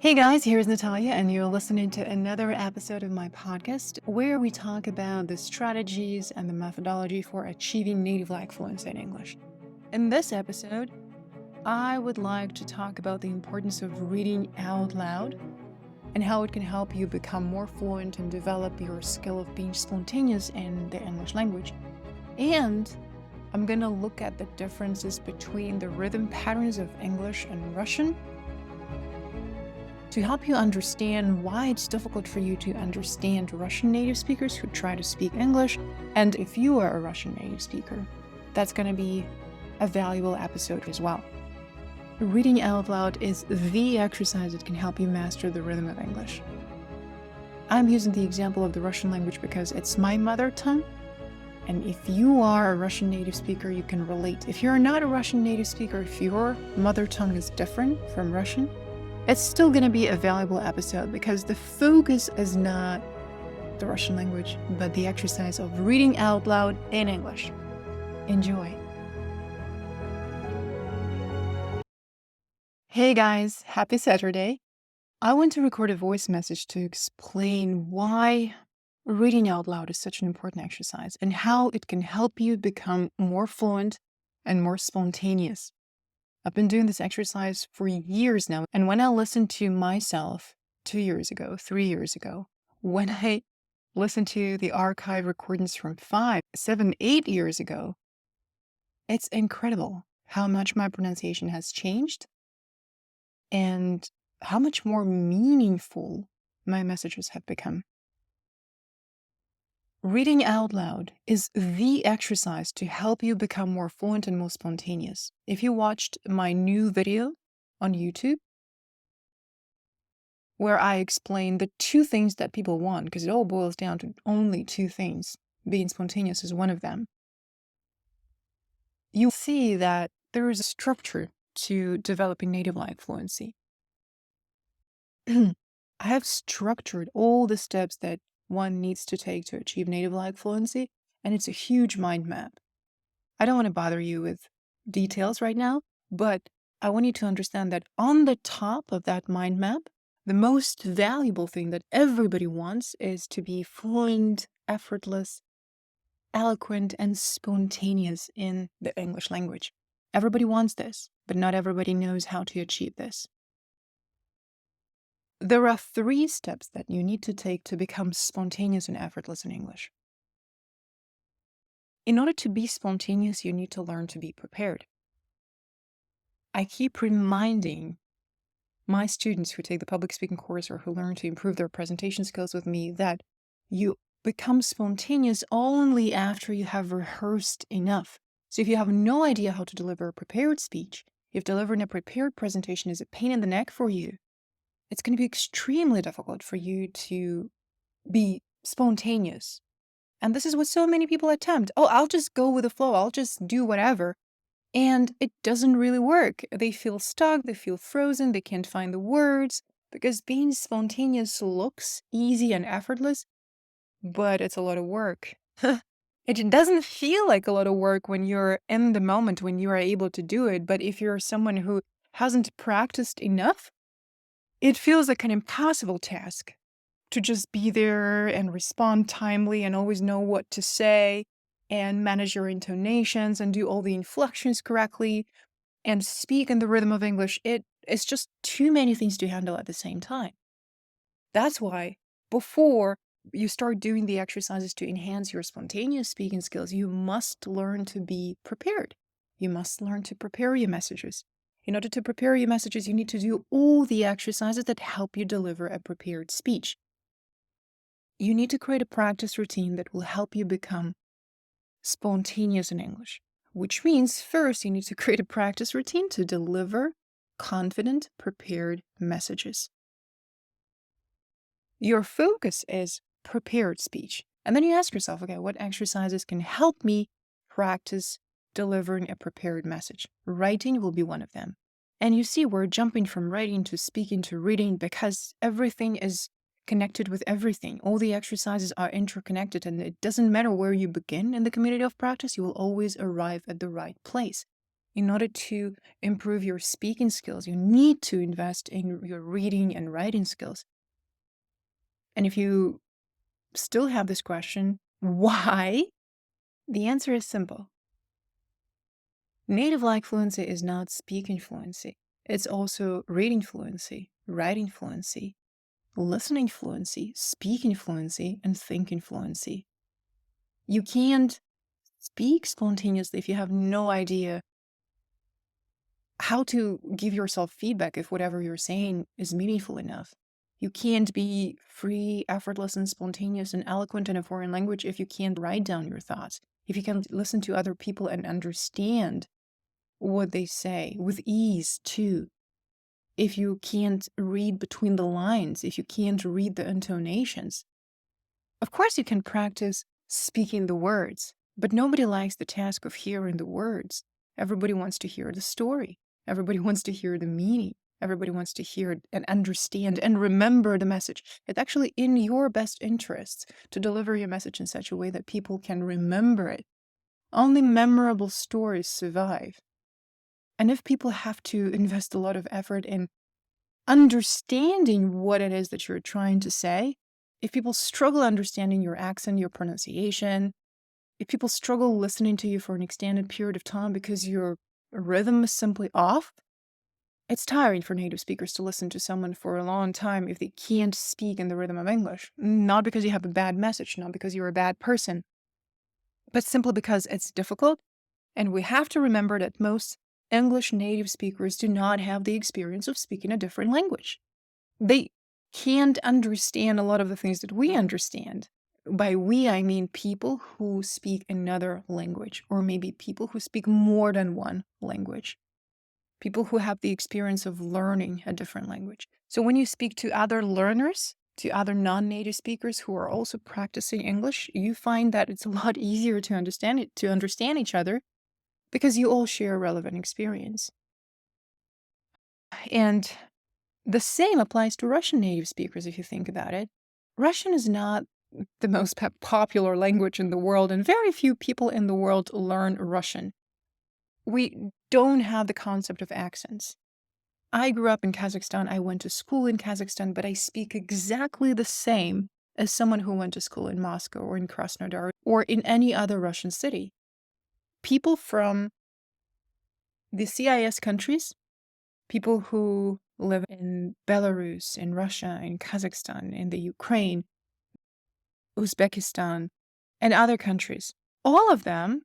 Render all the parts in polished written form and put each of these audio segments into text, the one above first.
Hey guys, here's Natalia, and you're listening to another episode of my podcast where we talk about the strategies and the methodology for achieving native-like fluency in English. In this episode, I would like to talk about the importance of reading out loud and how it can help you become more fluent and develop your skill of being spontaneous in the English language. And I'm going to look at the differences between the rhythm patterns of English and Russian to help you understand why it's difficult for you to understand Russian native speakers who try to speak English. And if you are a Russian native speaker, that's going to be a valuable episode as well. Reading out loud is the exercise that can help you master the rhythm of English. I'm using the example of the Russian language because it's my mother tongue. And if you are a Russian native speaker, you can relate. If you're not a Russian native speaker, if your mother tongue is different from Russian, it's still going to be a valuable episode because the focus is not the Russian language, but the exercise of reading out loud in English. Enjoy. Hey guys, happy Saturday. I want to record a voice message to explain why reading out loud is such an important exercise and how it can help you become more fluent and more spontaneous. I've been doing this exercise for years now. And when I listened to myself 2 years ago, 3 years ago, when I listened to the archive recordings from 5, 7, 8 years ago, it's incredible how much my pronunciation has changed and how much more meaningful my messages have become. Reading out loud is the exercise to help you become more fluent and more spontaneous. If you watched my new video on YouTube, where I explain the 2 things that people want, because it all boils down to only 2 things, being spontaneous is one of them, you'll see that there is a structure to developing native-like fluency. I have structured all the steps that one needs to take to achieve native-like fluency, and it's a huge mind map. I don't want to bother you with details right now, but I want you to understand that on the top of that mind map, the most valuable thing that everybody wants is to be fluent, effortless, eloquent, and spontaneous in the English language. Everybody wants this, but not everybody knows how to achieve this. There are 3 steps that you need to take to become spontaneous and effortless in English. In order to be spontaneous, you need to learn to be prepared. I keep reminding my students who take the public speaking course or who learn to improve their presentation skills with me that you become spontaneous only after you have rehearsed enough. So if you have no idea how to deliver a prepared speech, if delivering a prepared presentation is a pain in the neck for you, it's going to be extremely difficult for you to be spontaneous. And this is what so many people attempt. Oh, I'll just go with the flow. I'll just do whatever. And it doesn't really work. They feel stuck. They feel frozen. They can't find the words because being spontaneous looks easy and effortless, but it's a lot of work. It doesn't feel like a lot of work when you're in the moment, when you are able to do it. But if you're someone who hasn't practiced enough, it feels like an impossible task to just be there and respond timely and always know what to say and manage your intonations and do all the inflections correctly and speak in the rhythm of English. It's just too many things to handle at the same time. That's why before you start doing the exercises to enhance your spontaneous speaking skills, you must learn to be prepared. You must learn to prepare your messages. In order to prepare your messages, you need to do all the exercises that help you deliver a prepared speech. You need to create a practice routine that will help you become spontaneous in English, which means first you need to create a practice routine to deliver confident, prepared messages. Your focus is prepared speech. And then you ask yourself, okay, what exercises can help me practice delivering a prepared message? Writing will be one of them. And you see, we're jumping from writing to speaking to reading because everything is connected with everything. All the exercises are interconnected, and it doesn't matter where you begin in the community of practice, you will always arrive at the right place. In order to improve your speaking skills, you need to invest in your reading and writing skills. And if you still have this question, why? The answer is simple. Native-like fluency is not speaking fluency. It's also reading fluency, writing fluency, listening fluency, speaking fluency, and thinking fluency. You can't speak spontaneously if you have no idea how to give yourself feedback if whatever you're saying is meaningful enough. You can't be free, effortless, and spontaneous and eloquent in a foreign language if you can't write down your thoughts, if you can't listen to other people and understand what they say with ease too. If you can't read between the lines, if you can't read the intonations. Of course, you can practice speaking the words, but nobody likes the task of hearing the words. Everybody wants to hear the story. Everybody wants to hear the meaning. Everybody wants to hear and understand and remember the message. It's actually in your best interests to deliver your message in such a way that people can remember it. Only memorable stories survive. And if people have to invest a lot of effort in understanding what it is that you're trying to say, if people struggle understanding your accent, your pronunciation, if people struggle listening to you for an extended period of time because your rhythm is simply off, it's tiring for native speakers to listen to someone for a long time if they can't speak in the rhythm of English. Not because you have a bad message, not because you're a bad person, but simply because it's difficult. And we have to remember that most English native speakers do not have the experience of speaking a different language. They can't understand a lot of the things that we understand. By we, I mean people who speak another language, or maybe people who speak more than one language. People who have the experience of learning a different language. So when you speak to other learners, to other non-native speakers who are also practicing English, you find that it's a lot easier to understand each other because you all share relevant experience. And the same applies to Russian native speakers, if you think about it. Russian is not the most popular language in the world, and very few people in the world learn Russian. We don't have the concept of accents. I grew up in Kazakhstan. I went to school in Kazakhstan, but I speak exactly the same as someone who went to school in Moscow or in Krasnodar or in any other Russian city. People from the CIS countries, people who live in Belarus, in Russia, in Kazakhstan, in the Ukraine, Uzbekistan, and other countries, all of them,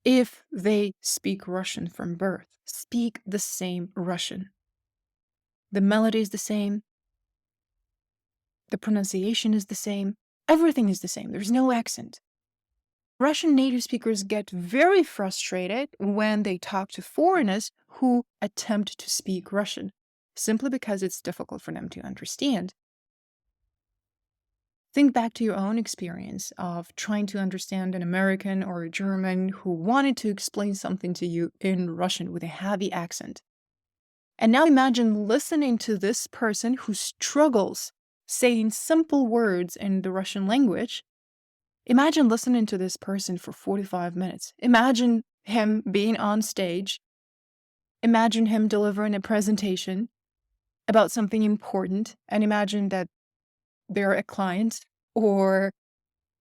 if they speak Russian from birth, speak the same Russian. The melody is the same. The pronunciation is the same. Everything is the same. There's no accent. Russian native speakers get very frustrated when they talk to foreigners who attempt to speak Russian, simply because it's difficult for them to understand. Think back to your own experience of trying to understand an American or a German who wanted to explain something to you in Russian with a heavy accent. And now imagine listening to this person who struggles saying simple words in the Russian language. Imagine listening to this person for 45 minutes. Imagine him being on stage. Imagine him delivering a presentation about something important, and imagine that they're a client or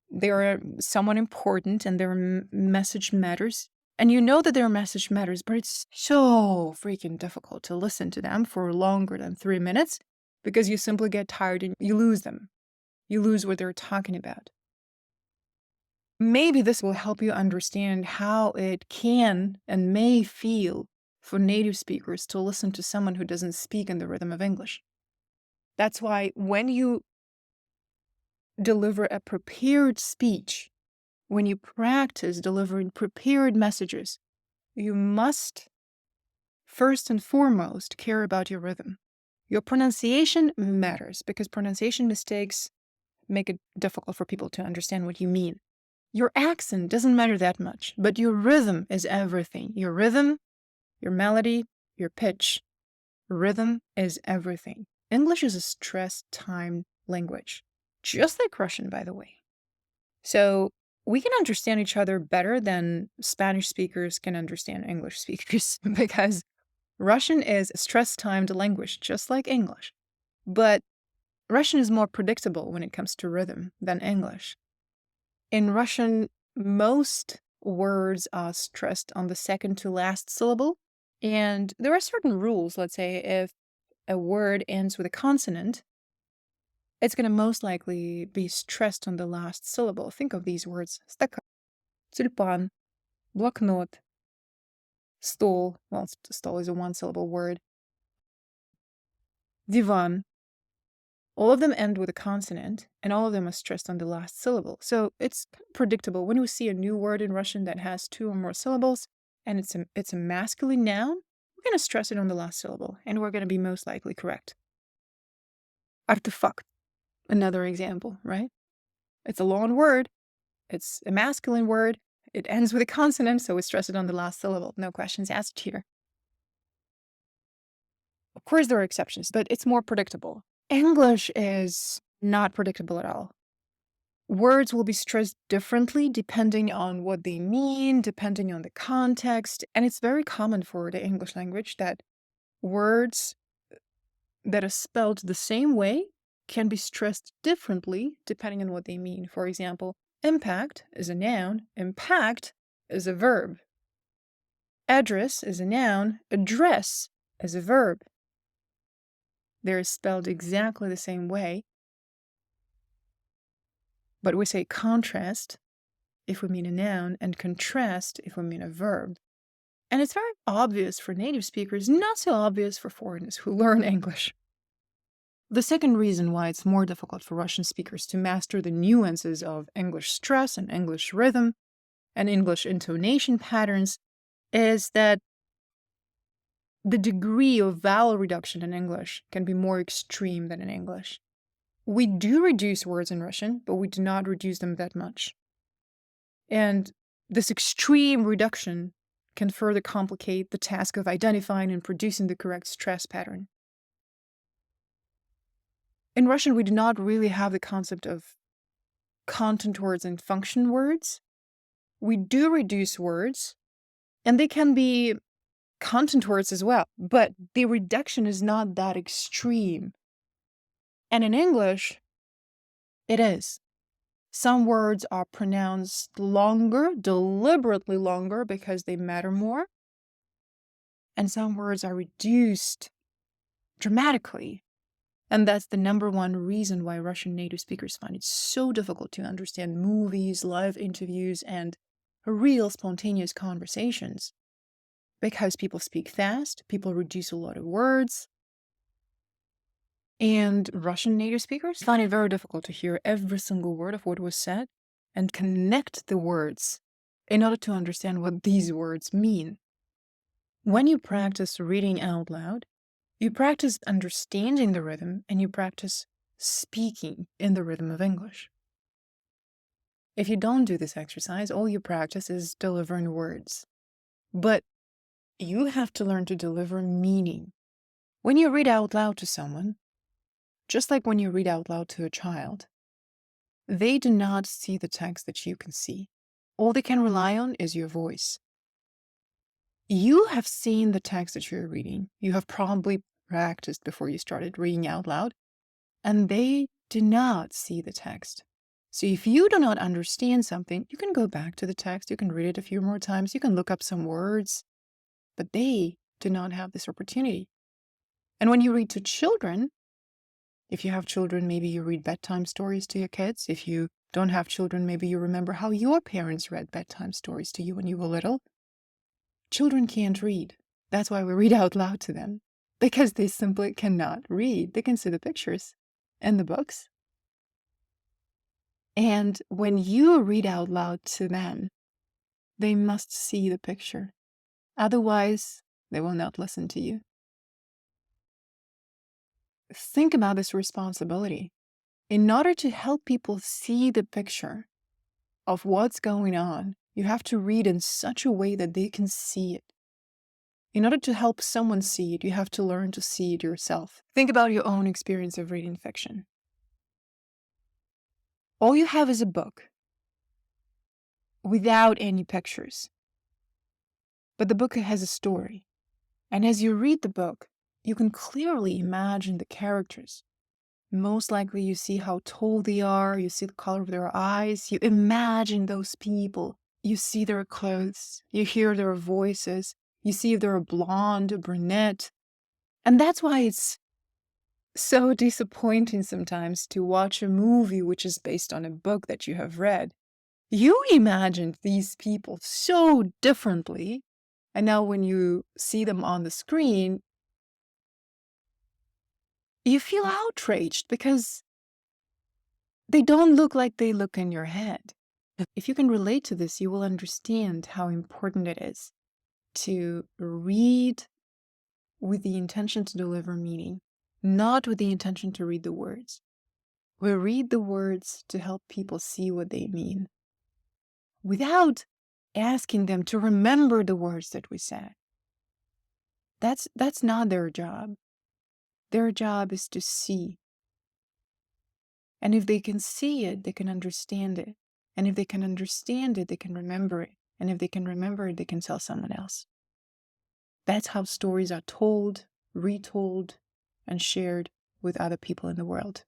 they're someone important and their message matters. And you know that their message matters, but it's so freaking difficult to listen to them for longer than 3 minutes because you simply get tired and you lose them. You lose what they're talking about. Maybe this will help you understand how it can and may feel for native speakers to listen to someone who doesn't speak in the rhythm of English. That's why when you deliver a prepared speech, when you practice delivering prepared messages, you must first and foremost care about your rhythm. Your pronunciation matters because pronunciation mistakes make it difficult for people to understand what you mean. Your accent doesn't matter that much, but your rhythm is everything. Your rhythm, your melody, your pitch. Rhythm is everything. English is a stress-timed language, just like Russian, by the way. So we can understand each other better than Spanish speakers can understand English speakers because Russian is a stress-timed language, just like English. But Russian is more predictable when it comes to rhythm than English. In Russian, most words are stressed on the second to last syllable. And there are certain rules. Let's say if a word ends with a consonant, it's going to most likely be stressed on the last syllable. Think of these words: стакан, тюльпан, блокнот, стол. Well, stol is a one-syllable word. Divan. All of them end with a consonant, and all of them are stressed on the last syllable. So it's kind of predictable. When we see a new word in Russian that has 2 or more syllables, and it's a masculine noun, we're going to stress it on the last syllable, and we're going to be most likely correct. Artefakt, another example, right? It's a long word. It's a masculine word. It ends with a consonant, so we stress it on the last syllable. No questions asked here. Of course, there are exceptions, but it's more predictable. English is not predictable at all. Words will be stressed differently depending on what they mean, depending on the context. And it's very common for the English language that words that are spelled the same way can be stressed differently depending on what they mean. For example, impact is a noun, impact is a verb. Address is a noun, address is a verb. They're spelled exactly the same way, but we say contrast if we mean a noun and contrast if we mean a verb. And it's very obvious for native speakers, not so obvious for foreigners who learn English. The second reason why it's more difficult for Russian speakers to master the nuances of English stress and English rhythm and English intonation patterns is that the degree of vowel reduction in English can be more extreme than in English. We do reduce words in Russian, but we do not reduce them that much. And this extreme reduction can further complicate the task of identifying and producing the correct stress pattern. In Russian, we do not really have the concept of content words and function words. We do reduce words, and they can be content words as well, but the reduction is not that extreme. And in English, it is. Some words are pronounced longer, deliberately longer, because they matter more. And some words are reduced dramatically. And that's the number one reason why Russian native speakers find it so difficult to understand movies, live interviews, and real spontaneous conversations. Because people speak fast, people reduce a lot of words. And Russian native speakers find it very difficult to hear every single word of what was said and connect the words in order to understand what these words mean. When you practice reading out loud, you practice understanding the rhythm and you practice speaking in the rhythm of English. If you don't do this exercise, all you practice is delivering words. But you have to learn to deliver meaning. When you read out loud to someone, just like when you read out loud to a child, they do not see the text that you can see. All they can rely on is your voice. You have seen the text that you're reading. You have probably practiced before you started reading out loud, and they do not see the text. So if you do not understand something, you can go back to the text, you can read it a few more times, you can look up some words, but they do not have this opportunity. And when you read to children, if you have children, maybe you read bedtime stories to your kids. If you don't have children, maybe you remember how your parents read bedtime stories to you when you were little. Children can't read. That's why we read out loud to them, because they simply cannot read. They can see the pictures and the books. And when you read out loud to them, they must see the picture. Otherwise, they will not listen to you. Think about this responsibility. In order to help people see the picture of what's going on, you have to read in such a way that they can see it. In order to help someone see it, you have to learn to see it yourself. Think about your own experience of reading fiction. All you have is a book. without any pictures. But the book has a story. And as you read the book, you can clearly imagine the characters. Most likely you see how tall they are, you see the color of their eyes, you imagine those people, you see their clothes, you hear their voices, you see if they're blonde, brunette. And that's why it's so disappointing sometimes to watch a movie which is based on a book that you have read. You imagined these people so differently, and now when you see them on the screen, you feel outraged because they don't look like they look in your head. If you can relate to this, you will understand how important it is to read with the intention to deliver meaning, not with the intention to read the words. We read the words to help people see what they mean, without asking them to remember the words that we said. That's not their job. Their job is to see. And if they can see it, they can understand it. And if they can understand it, they can remember it. And if they can remember it, they can tell someone else. That's how stories are told, retold, and shared with other people in the world.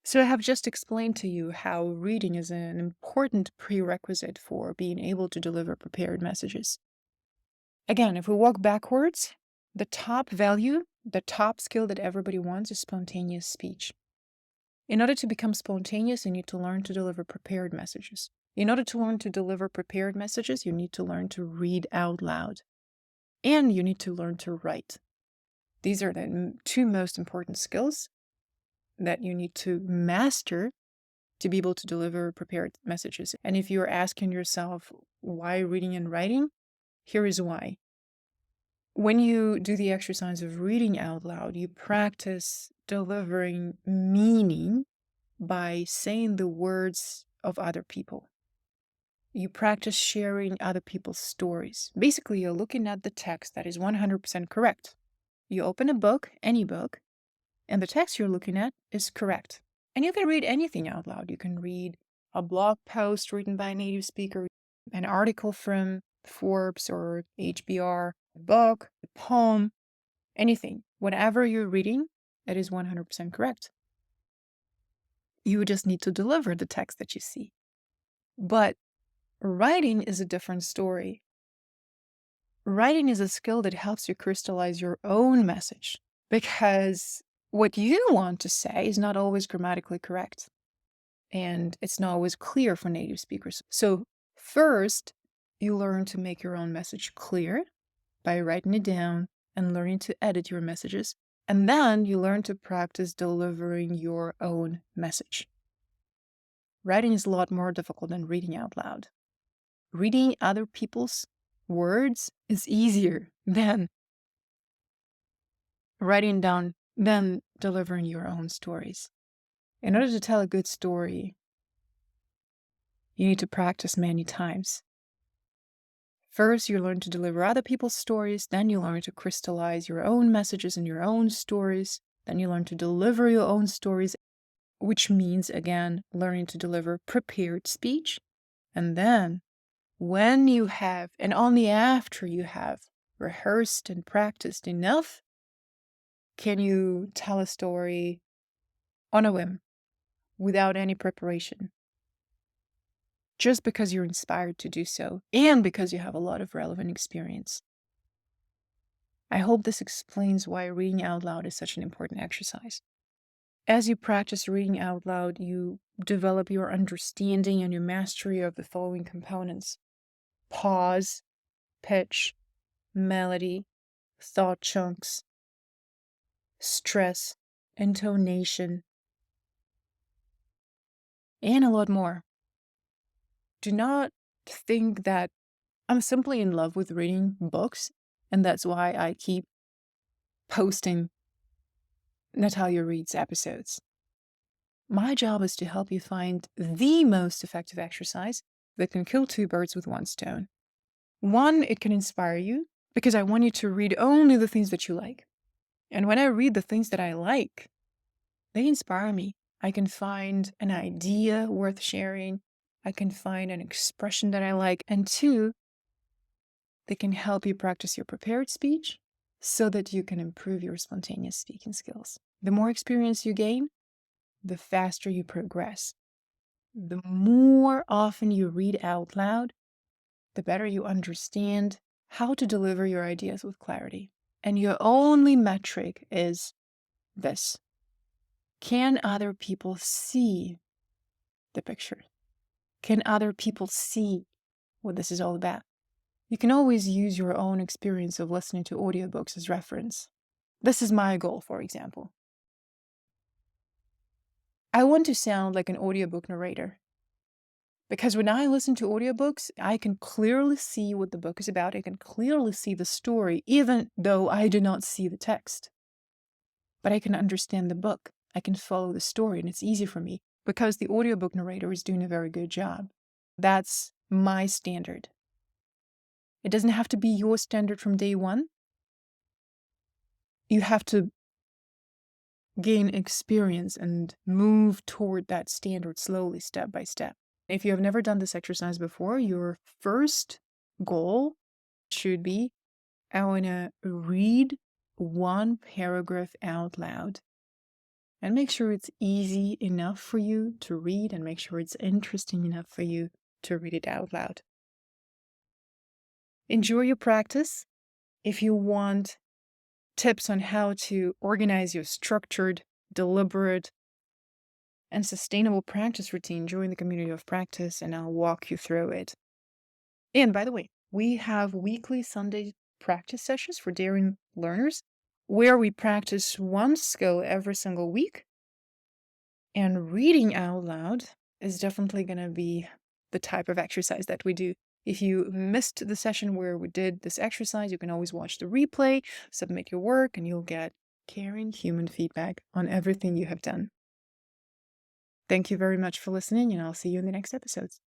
So I have just explained to you how reading is an important prerequisite for being able to deliver prepared messages. Again, if we walk backwards, the top value, the top skill that everybody wants is spontaneous speech. In order to become spontaneous, you need to learn to deliver prepared messages. In order to learn to deliver prepared messages, you need to learn to read out loud. And you need to learn to write. These are the two most important skills that you need to master to be able to deliver prepared messages. And if you're asking yourself, why reading and writing? Here is why. When you do the exercise of reading out loud, you practice delivering meaning by saying the words of other people. You practice sharing other people's stories. Basically, you're looking at the text that is 100% correct. You open a book, any book, and the text you're looking at is correct. And you can read anything out loud. You can read a blog post written by a native speaker, an article from Forbes or HBR, a book, a poem, anything. Whatever you're reading, it is 100% correct. You just need to deliver the text that you see. But writing is a different story. Writing is a skill that helps you crystallize your own message, because what you want to say is not always grammatically correct, and it's not always clear for native speakers. So first, you learn to make your own message clear by writing it down and learning to edit your messages. And then you learn to practice delivering your own message. Writing is a lot more difficult than reading out loud. Reading other people's words is easier than writing down, than delivering your own stories. In order to tell a good story, you need to practice many times. First, you learn to deliver other people's stories, then you learn to crystallize your own messages and your own stories, then you learn to deliver your own stories, which means, again, learning to deliver prepared speech. And then, when you have, and only after you have rehearsed and practiced enough, can you tell a story on a whim, without any preparation, just because you're inspired to do so, and because you have a lot of relevant experience. I hope this explains why reading out loud is such an important exercise. As you practice reading out loud, you develop your understanding and your mastery of the following components: pause, pitch, melody, thought chunks, stress, intonation, and a lot more. Do not think that I'm simply in love with reading books, and that's why I keep posting Natalia Reads episodes. My job is to help you find the most effective exercise that can kill two birds with one stone. One, it can inspire you, because I want you to read only the things that you like. And when I read the things that I like, they inspire me. I can find an idea worth sharing. I can find an expression that I like. And 2, they can help you practice your prepared speech so that you can improve your spontaneous speaking skills. The more experience you gain, the faster you progress. The more often you read out loud, the better you understand how to deliver your ideas with clarity. And your only metric is this: can other people see the picture? Can other people see what this is all about? You can always use your own experience of listening to audiobooks as reference. This is my goal, for example. I want to sound like an audiobook narrator. Because when I listen to audiobooks, I can clearly see what the book is about. I can clearly see the story, even though I do not see the text. But I can understand the book. I can follow the story, and it's easy for me because the audiobook narrator is doing a very good job. That's my standard. It doesn't have to be your standard from day one. You have to gain experience and move toward that standard slowly, step by step. If you have never done this exercise before, your first goal should be, I want to read one paragraph out loud. And make sure it's easy enough for you to read, and make sure it's interesting enough for you to read it out loud. Enjoy your practice. If you want tips on how to organize your structured, deliberate, and sustainable practice routine, join the community of practice and I'll walk you through it. And by the way, we have weekly Sunday practice sessions for daring learners where we practice one skill every single week. And reading out loud is definitely going to be the type of exercise that we do. If you missed the session where we did this exercise, you can always watch the replay, submit your work, and you'll get caring human feedback on everything you have done. Thank you very much for listening, and I'll see you in the next episodes.